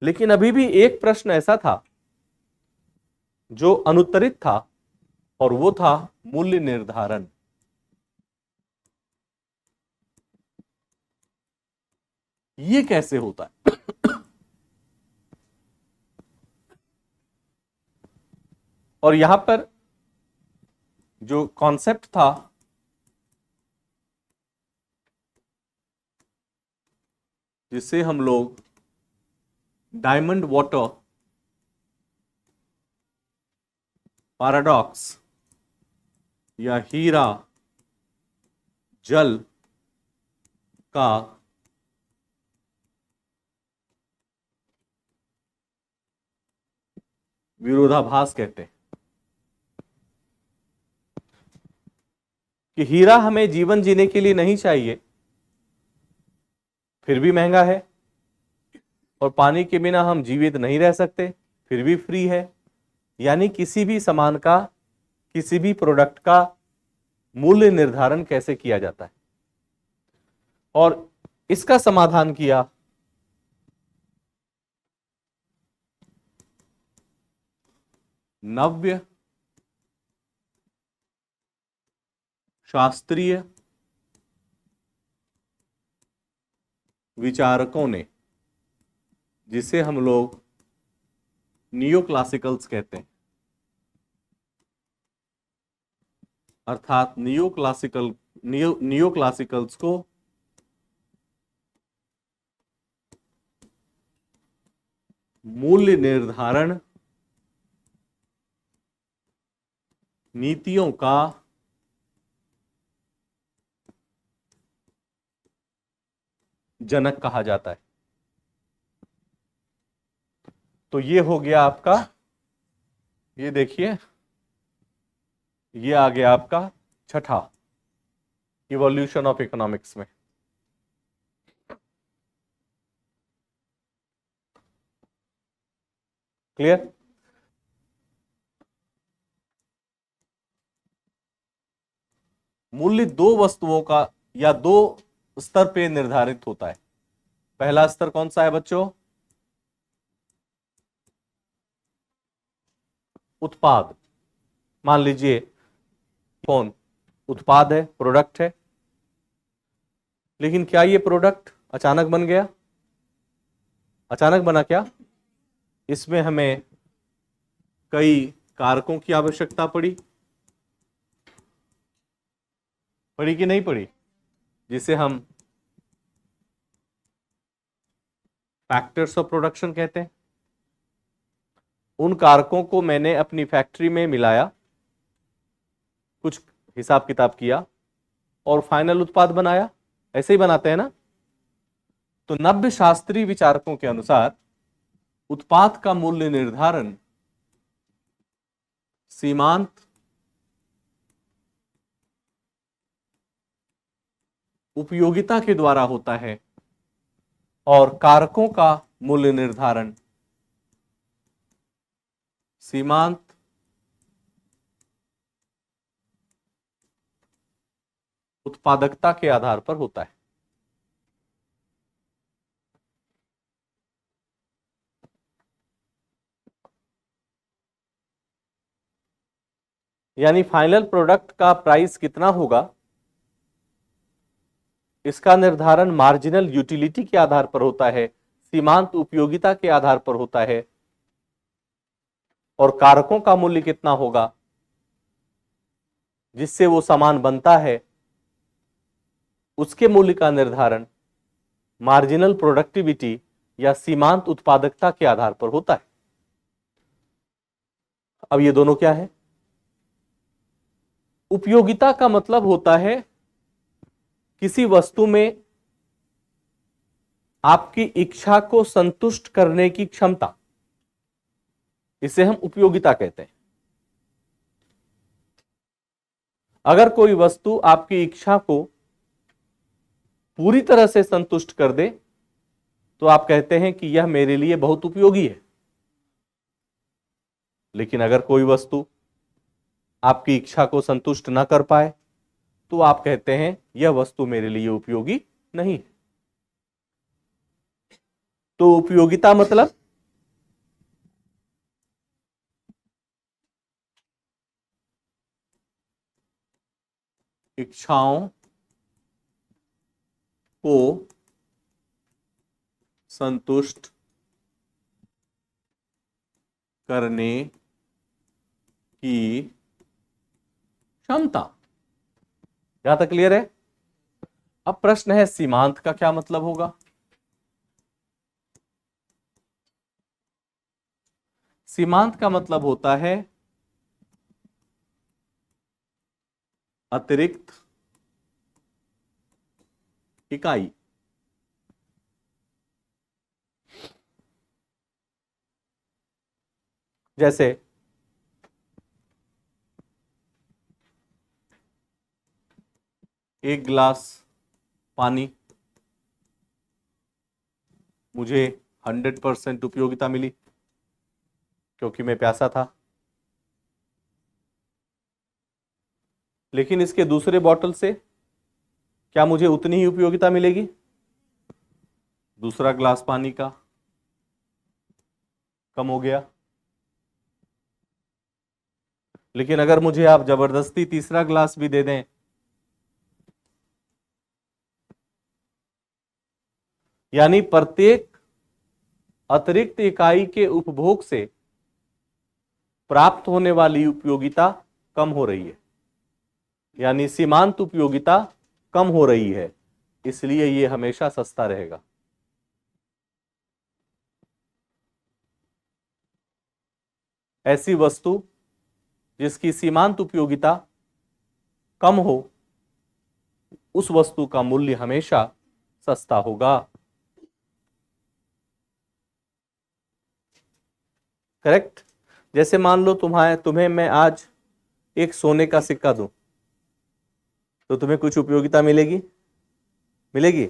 लेकिन अभी भी एक प्रश्न ऐसा था जो अनुत्तरित था, और वो था मूल्य निर्धारण। ये कैसे होता है? और यहां पर जो कॉन्सेप्ट था जिसे हम लोग डायमंड वाटर पैराडॉक्स या हीरा जल का विरोधाभास कहते हैं, कि हीरा हमें जीवन जीने के लिए नहीं चाहिए, फिर भी महंगा है, और पानी के बिना हम जीवित नहीं रह सकते, फिर भी फ्री है। यानी किसी भी सामान का, किसी भी प्रोडक्ट का मूल्य निर्धारण कैसे किया जाता है, और इसका समाधान किया नव्य शास्त्रीय विचारकों ने, जिसे हम लोग नियो क्लासिकल्स कहते हैं। अर्थात नियो क्लासिकल्स को मूल्य निर्धारण नीतियों का जनक कहा जाता है। तो ये हो गया आपका, ये देखिए, ये आ गया आपका छठा इवोल्यूशन ऑफ इकोनॉमिक्स में। क्लियर? मूल्य दो वस्तुओं का या दो स्तर पे निर्धारित होता है। पहला स्तर कौन सा है बच्चों? उत्पाद। मान लीजिए फोन उत्पाद है, प्रोडक्ट है, लेकिन क्या ये प्रोडक्ट अचानक बन गया? अचानक बना क्या? इसमें हमें कई कारकों की आवश्यकता पड़ी कि नहीं पड़ी? जिसे हम फैक्टर्स ऑफ प्रोडक्शन कहते हैं। उन कारकों को मैंने अपनी फैक्ट्री में मिलाया, कुछ हिसाब किताब किया, और फाइनल उत्पाद बनाया। ऐसे ही बनाते हैं ना? तो नव्य शास्त्रीय विचारकों के अनुसार उत्पाद का मूल्य निर्धारण सीमांत उपयोगिता के द्वारा होता है, और कारकों का मूल्य निर्धारण सीमांत उत्पादकता के आधार पर होता है। यानी फाइनल प्रोडक्ट का प्राइस कितना होगा, इसका निर्धारण मार्जिनल यूटिलिटी के आधार पर होता है, सीमांत उपयोगिता के आधार पर होता है, और कारकों का मूल्य कितना होगा जिससे वो सामान बनता है, उसके मूल्य का निर्धारण मार्जिनल प्रोडक्टिविटी या सीमांत उत्पादकता के आधार पर होता है। अब ये दोनों क्या है? उपयोगिता का मतलब होता है किसी वस्तु में आपकी इच्छा को संतुष्ट करने की क्षमता, इसे हम उपयोगिता कहते हैं। अगर कोई वस्तु आपकी इच्छा को पूरी तरह से संतुष्ट कर दे तो आप कहते हैं कि यह मेरे लिए बहुत उपयोगी है। लेकिन अगर कोई वस्तु आपकी इच्छा को संतुष्ट ना कर पाए तो आप कहते हैं यह वस्तु मेरे लिए उपयोगी नहीं है। तो उपयोगिता मतलब इच्छाओं को संतुष्ट करने की क्षमता। यहां तक क्लियर है? अब प्रश्न है सीमांत का क्या मतलब होगा। सीमांत का मतलब होता है अतिरिक्त इकाई। जैसे एक गिलास पानी, मुझे 100% उपयोगिता मिली क्योंकि मैं प्यासा था, लेकिन इसके दूसरे बॉटल से क्या मुझे उतनी ही उपयोगिता मिलेगी? दूसरा ग्लास पानी का कम हो गया। लेकिन अगर मुझे आप जबरदस्ती तीसरा ग्लास भी दे दें, यानी प्रत्येक अतिरिक्त इकाई के उपभोग से प्राप्त होने वाली उपयोगिता कम हो रही है, यानी सीमांत उपयोगिता कम हो रही है, इसलिए यह हमेशा सस्ता रहेगा। ऐसी वस्तु जिसकी सीमांत उपयोगिता कम हो, उस वस्तु का मूल्य हमेशा सस्ता होगा। करेक्ट? जैसे मान लो तुम्हें मैं आज एक सोने का सिक्का दूं, तो तुम्हें कुछ उपयोगिता मिलेगी? मिलेगी।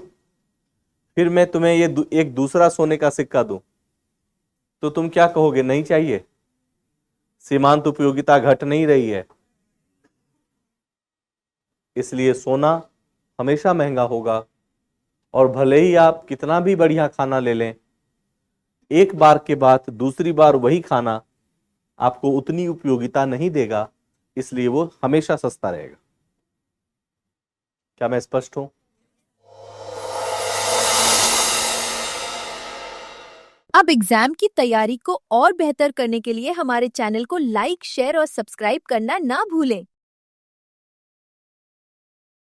फिर मैं तुम्हें एक दूसरा सोने का सिक्का दूं, तो तुम क्या कहोगे? नहीं चाहिए, सीमांत उपयोगिता घट नहीं रही है। इसलिए सोना हमेशा महंगा होगा, और भले ही आप कितना भी बढ़िया खाना ले लें, एक बार के बाद दूसरी बार वही खाना आपको उतनी उपयोगिता नहीं देगा, इसलिए वो हमेशा सस्ता रहेगा। क्या मैं स्पष्ट हूं? अब एग्जाम की तैयारी को और बेहतर करने के लिए हमारे चैनल को लाइक, शेयर और सब्सक्राइब करना ना भूलें।